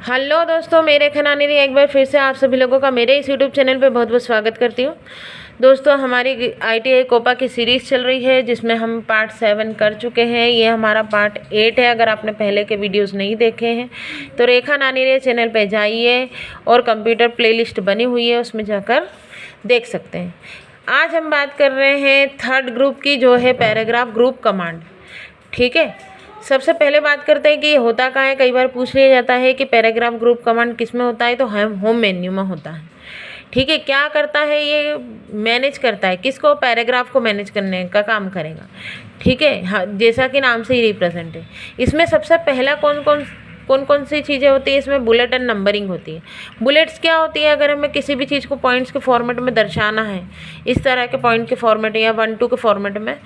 Hello दोस्तों, मेरे खनानी ने एक बार फिर से आप सभी लोगों का मेरे इस यूट्यूब चैनल पे बहुत बहुत स्वागत करती हूँ। दोस्तों, हमारी ITI कोपा की सीरीज़ चल रही है जिसमें हम पार्ट 7 कर चुके हैं। ये हमारा पार्ट 8 है। अगर आपने पहले के वीडियोस नहीं देखे हैं तो रेखा नानी रे चैनल पे जाइए और कंप्यूटर प्लेलिस्ट बनी हुई है, उसमें जाकर देख सकते हैं। आज हम बात कर रहे हैं थर्ड ग्रुप की, जो है पैराग्राफ ग्रुप कमांड। ठीक है, सबसे पहले बात करते हैं कि ये होता कहाँ है। कई बार पूछ लिया जाता है कि पैराग्राफ ग्रुप कमांड किस में होता है, तो होम मेन्यू में होता है। ठीक है, क्या करता है ये? मैनेज करता है किसको? पैराग्राफ को मैनेज करने का काम करेगा। ठीक है, हाँ, जैसा कि नाम से ही रिप्रेजेंट है। इसमें सबसे पहला कौन कौन सी चीज़ें होती है? इसमें बुलेट एंड नंबरिंग होती है। बुलेट्स क्या होती है? अगर हमें किसी भी चीज़ को पॉइंट्स के फॉर्मेट में दर्शाना है, इस तरह के पॉइंट के फॉर्मेट या 1-2 के फॉर्मेट में,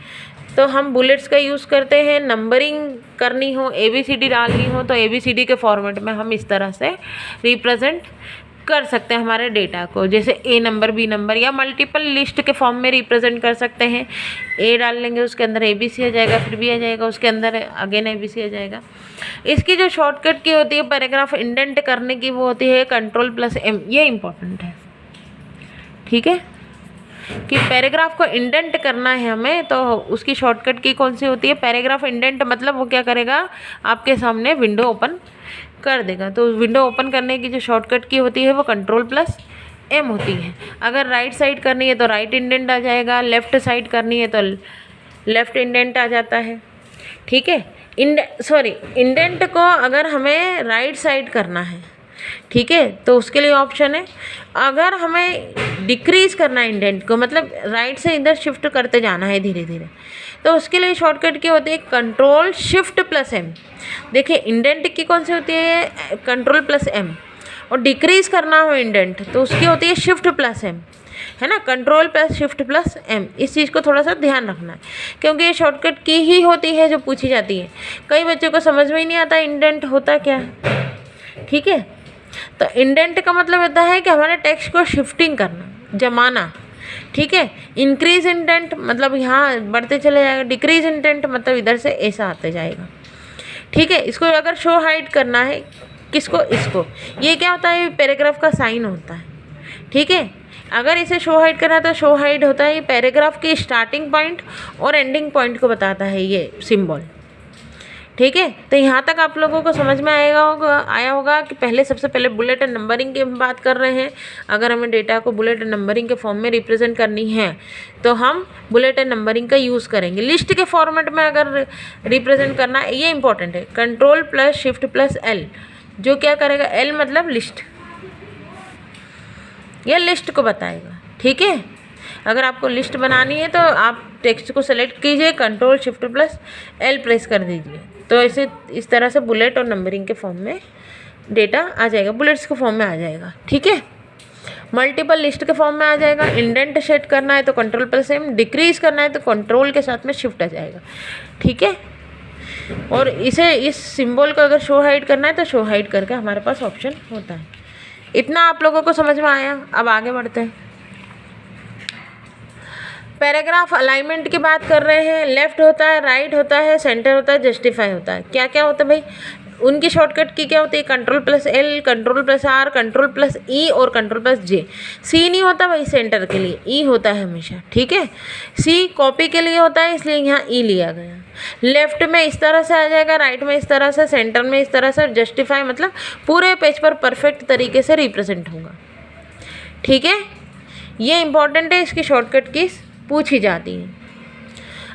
तो हम बुलेट्स का यूज़ करते हैं। नंबरिंग करनी हो, ABCD डालनी हो, तो ABCD के फॉर्मेट में हम इस तरह से रिप्रेजेंट कर सकते हैं हमारे डेटा को। जैसे A नंबर, B नंबर, या मल्टीपल लिस्ट के फॉर्म में रिप्रेजेंट कर सकते हैं। A डाल लेंगे, उसके अंदर ABC आ जाएगा, फिर B आ जाएगा, उसके अंदर अगेन ABC आ जाएगा। इसकी जो शॉर्टकट की होती है पैराग्राफ इंडेंट करने की, वो होती है Ctrl+M। ये इम्पोर्टेंट है। ठीक है, कि पैराग्राफ को इंडेंट करना है हमें, तो उसकी शॉर्टकट की कौन सी होती है? पैराग्राफ इंडेंट मतलब वो क्या करेगा, आपके सामने विंडो ओपन कर देगा। तो विंडो ओपन करने की जो शॉर्टकट की होती है वो Ctrl+M होती है। अगर राइट साइड करनी है तो राइट इंडेंट आ जाएगा, लेफ़्ट साइड करनी है तो लेफ़्ट इंडेंट आ जाता है। ठीक है, इंडेंट को अगर हमें राइट साइड करना है, ठीक है, तो उसके लिए ऑप्शन है। अगर हमें डिक्रीज़ करना है इंडेंट को, मतलब राइट से इधर शिफ्ट करते जाना है धीरे धीरे, तो उसके लिए शॉर्टकट की होती है Ctrl+Shift+M। देखिए, इंडेंट की कौन सी होती है? Ctrl+M। और डिक्रीज़ करना हो इंडेंट तो उसकी होती है Shift+M, है ना। Ctrl+Shift+M, इस चीज़ को थोड़ा सा ध्यान रखना है, क्योंकि ये शॉर्टकट की ही होती है जो पूछी जाती है। कई बच्चों को समझ में ही नहीं आता इंडेंट होता क्या है। ठीक है, तो इंडेंट का मतलब होता है कि हमारे टेक्स्ट को शिफ्टिंग करना, जमाना। ठीक है, इंक्रीज इंडेंट मतलब यहाँ बढ़ते चले जाएगा, डिक्रीज इंडेंट मतलब इधर से ऐसा आते जाएगा। ठीक है, इसको अगर शो हाइड करना है, किसको? इसको। ये क्या होता है? पैराग्राफ का साइन होता है। ठीक है, अगर इसे शो हाइड करना है तो शो हाइड होता है। ये पैराग्राफ के स्टार्टिंग पॉइंट और एंडिंग पॉइंट को बताता है ये सिंबल। ठीक है, तो यहाँ तक आप लोगों को समझ में आया होगा कि पहले सबसे पहले बुलेट एंड नंबरिंग की हम बात कर रहे हैं। अगर हमें डेटा को बुलेट एंड नंबरिंग के फॉर्म में रिप्रेजेंट करनी है तो हम बुलेट एंड नंबरिंग का यूज़ करेंगे। लिस्ट के फॉर्मेट में अगर रिप्रेजेंट करना है, ये इंपॉर्टेंट है, Ctrl+Shift+L। जो क्या करेगा? L मतलब लिस्ट, यह लिस्ट को बताएगा। ठीक है, अगर आपको लिस्ट बनानी है तो आप टेक्स्ट को सेलेक्ट कीजिए, Ctrl+Shift+L प्रेस कर दीजिए, तो ऐसे इस तरह से बुलेट और नंबरिंग के फॉर्म में डेटा आ जाएगा, बुलेट्स के फॉर्म में आ जाएगा। ठीक है, मल्टीपल लिस्ट के फॉर्म में आ जाएगा। इंडेंट सेट करना है तो Ctrl+M, डिक्रीज करना है तो कंट्रोल के साथ में शिफ्ट आ जाएगा। ठीक है, और इस सिंबल को अगर शो हाइड करना है तो शो हाइड करके हमारे पास ऑप्शन होता है। इतना आप लोगों को समझ में आया? अब आगे बढ़ते हैं। पैराग्राफ अलाइनमेंट की बात कर रहे हैं। लेफ्ट होता है, राइट होता है, सेंटर होता है, जस्टिफाई होता है। क्या क्या होता है भाई? उनकी शॉर्टकट की क्या होती है? Ctrl+L, Ctrl+R, Ctrl+E और Ctrl+J। C नहीं होता भाई सेंटर के लिए, E होता है हमेशा। ठीक है, C कॉपी के लिए होता है, इसलिए यहाँ E लिया गया। लेफ्ट में इस तरह से आ जाएगा, राइट में इस तरह से, सेंटर में इस तरह से, जस्टिफाई मतलब पूरे पेज पर परफेक्ट तरीके से रिप्रेजेंट होगा। ठीक है, ये इंपॉर्टेंट है, इसकी शॉर्टकट की पूछी जाती है।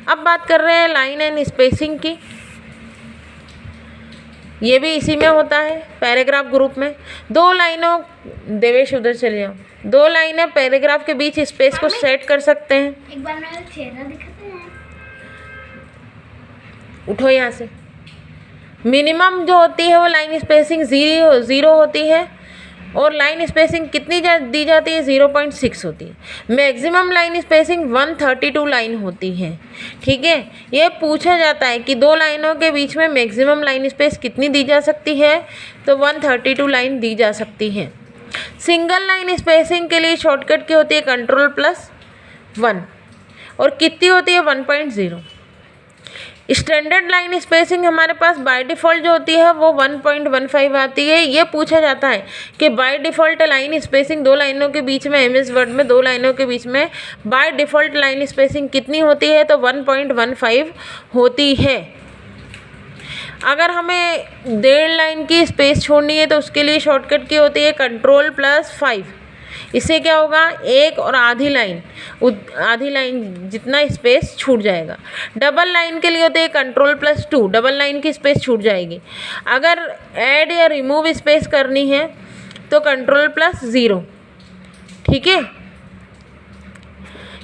अब बात कर रहे हैं लाइन एंड स्पेसिंग की। ये भी इसी में होता है पैराग्राफ ग्रुप में। दो लाइनों, देवेश उधर चले जाओ, दो लाइनें पैराग्राफ के बीच स्पेस को सेट कर सकते हैं। एक बार मेरा चेहरा दिखाते हैं। उठो यहाँ से। मिनिमम जो होती है वो लाइन स्पेसिंग 0 होती है, और लाइन स्पेसिंग कितनी दी जाती है? 0.6 होती है। मैक्सिमम लाइन स्पेसिंग 132 लाइन होती है। ठीक है, ये पूछा जाता है कि दो लाइनों के बीच में मैक्सिमम लाइन स्पेस कितनी दी जा सकती है, तो 132 लाइन दी जा सकती है। सिंगल लाइन स्पेसिंग के लिए शॉर्टकट की होती है Ctrl+1, और कितनी होती है? 1.0। स्टैंडर्ड लाइन स्पेसिंग हमारे पास बाय डिफ़ॉल्ट जो होती है वो 1.15 आती है। ये पूछा जाता है कि बाय डिफ़ॉल्ट लाइन स्पेसिंग दो लाइनों के बीच में, एमएस वर्ड में दो लाइनों के बीच में बाय डिफ़ॉल्ट लाइन स्पेसिंग कितनी होती है, तो 1.15 होती है। अगर हमें 1.5 लाइन की स्पेस छोड़नी है तो उसके लिए शॉर्टकट की होती है Ctrl+5। इससे क्या होगा, एक और आधी लाइन जितना स्पेस छूट जाएगा। डबल लाइन के लिए होते हैं Ctrl+2, डबल लाइन की स्पेस छूट जाएगी। अगर ऐड या रिमूव स्पेस करनी है तो Ctrl+0। ठीक है,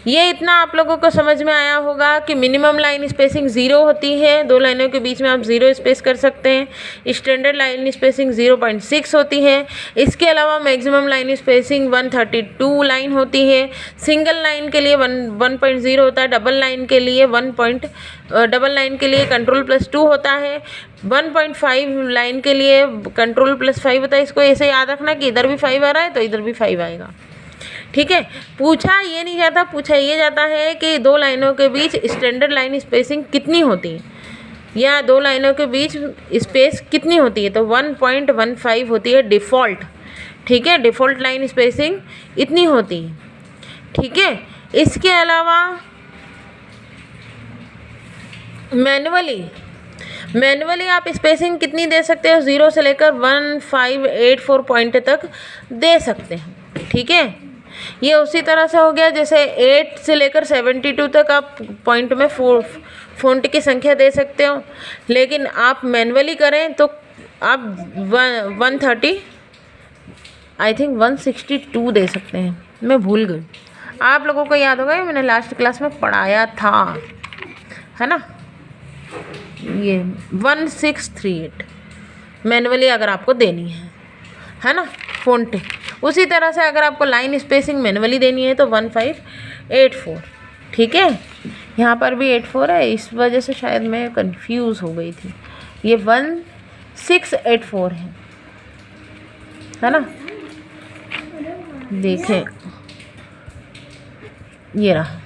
ये इतना आप लोगों को समझ में आया होगा कि मिनिमम लाइन स्पेसिंग 0 होती है, दो लाइनों के बीच में आप 0 स्पेस कर सकते हैं। स्टैंडर्ड लाइन स्पेसिंग 0.6 होती है। इसके अलावा मैक्सिमम लाइन स्पेसिंग 132 लाइन होती है। सिंगल लाइन के लिए 1.0 होता है, डबल लाइन के लिए Ctrl+2 होता है। 1.5 लाइन के लिए Ctrl+5 होता है। इसको ऐसे याद रखना कि इधर भी 5 आ रहा है तो इधर भी 5 आएगा। ठीक है, पूछा ये नहीं जाता, पूछा ये जाता है कि दो लाइनों के बीच स्टैंडर्ड लाइन स्पेसिंग कितनी होती है, या दो लाइनों के बीच स्पेस कितनी होती है, तो 1.15 होती है डिफ़ॉल्ट। ठीक है, डिफ़ॉल्ट लाइन स्पेसिंग इतनी होती है। ठीक है, इसके अलावा मैनुअली आप स्पेसिंग कितनी दे सकते हो, 0 से लेकर 1584 पॉइंट तक दे सकते हैं। ठीक है, ये उसी तरह से हो गया जैसे 8 से लेकर 72 तक आप पॉइंट में फ़ॉन्ट की संख्या दे सकते हो। लेकिन आप मैनुअली करें तो आप 130 आई थिंक 162 दे सकते हैं। मैं भूल गई, आप लोगों को याद होगा, मैंने लास्ट क्लास में पढ़ाया था, है ना। ये 1638 मैनुअली अगर आपको देनी है ना फ़ॉन्ट। उसी तरह से अगर आपको लाइन स्पेसिंग मैनुअली देनी है तो 1584। ठीक है, यहाँ पर भी 84 है, इस वजह से शायद मैं कंफ्यूज हो गई थी। ये 1684 है ना। देखें, ये रहा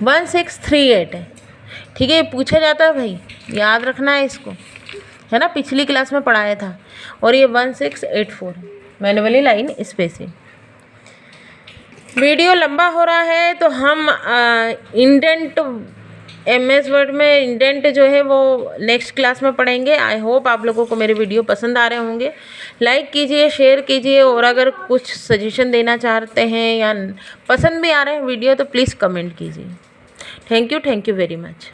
1638 है। ठीक है, ये पूछा जाता है भाई, याद रखना है इसको, है ना, पिछली क्लास में पढ़ाया था। और ये 1684 है मैनुअली लाइन स्पेसिंग। वीडियो लंबा हो रहा है तो हम इंडेंट, एमएस वर्ड में इंडेंट जो है वो नेक्स्ट क्लास में पढ़ेंगे। आई होप आप लोगों को मेरे वीडियो पसंद आ रहे होंगे। लाइक कीजिए, शेयर कीजिए, और अगर कुछ सजेशन देना चाहते हैं या पसंद भी आ रहे हैं वीडियो तो प्लीज़ कमेंट कीजिए। Thank you very much.